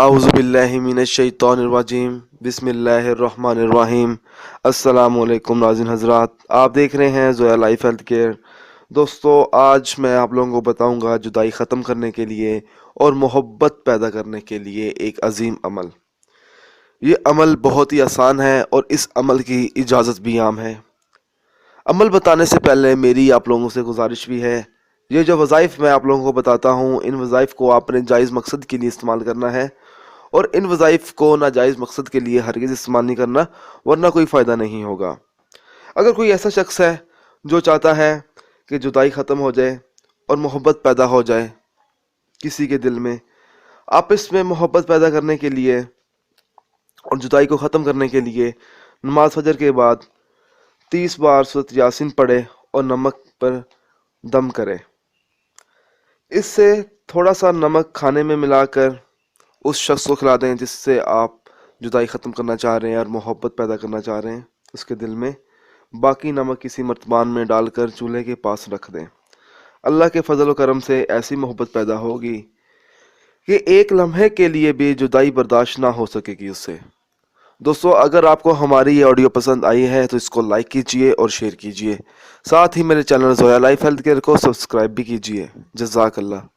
اعوذ باللہ من الشیطان الرجیم بسم اللہ الرحمن الرحیم۔ السلام علیکم ناظرین حضرات، آپ دیکھ رہے ہیں زویا لائف ہیلتھ کیئر۔ دوستو، آج میں آپ لوگوں کو بتاؤں گا جدائی ختم کرنے کے لیے اور محبت پیدا کرنے کے لیے ایک عظیم عمل۔ یہ عمل بہت ہی آسان ہے اور اس عمل کی اجازت بھی عام ہے۔ عمل بتانے سے پہلے میری آپ لوگوں سے گزارش بھی ہے، یہ جو وظائف میں آپ لوگوں کو بتاتا ہوں، ان وظائف کو آپ نے جائز مقصد کے لیے استعمال کرنا ہے، اور ان وظائف کو ناجائز مقصد کے لیے ہرگز استعمال نہیں کرنا، ورنہ کوئی فائدہ نہیں ہوگا۔ اگر کوئی ایسا شخص ہے جو چاہتا ہے کہ جدائی ختم ہو جائے اور محبت پیدا ہو جائے کسی کے دل میں، آپس میں محبت پیدا کرنے کے لیے اور جدائی کو ختم کرنے کے لیے نماز فجر کے بعد 30 بار سورۃ یاسین پڑھے اور نمک پر دم کرے۔ اس سے تھوڑا سا نمک کھانے میں ملا کر اس شخص کو کھلا دیں جس سے آپ جدائی ختم کرنا چاہ رہے ہیں اور محبت پیدا کرنا چاہ رہے ہیں اس کے دل میں۔ باقی نمک کسی مرتبان میں ڈال کر چولہے کے پاس رکھ دیں۔ اللہ کے فضل و کرم سے ایسی محبت پیدا ہوگی کہ ایک لمحے کے لیے بھی جدائی برداشت نہ ہو سکے گی اس سے۔ دوستو، اگر آپ کو ہماری یہ آڈیو پسند آئی ہے تو اس کو لائک کیجئے اور شیئر کیجئے، ساتھ ہی میرے channel Zoya life health care کو سبسکرائب بھی کیجئے۔ جزاک اللہ۔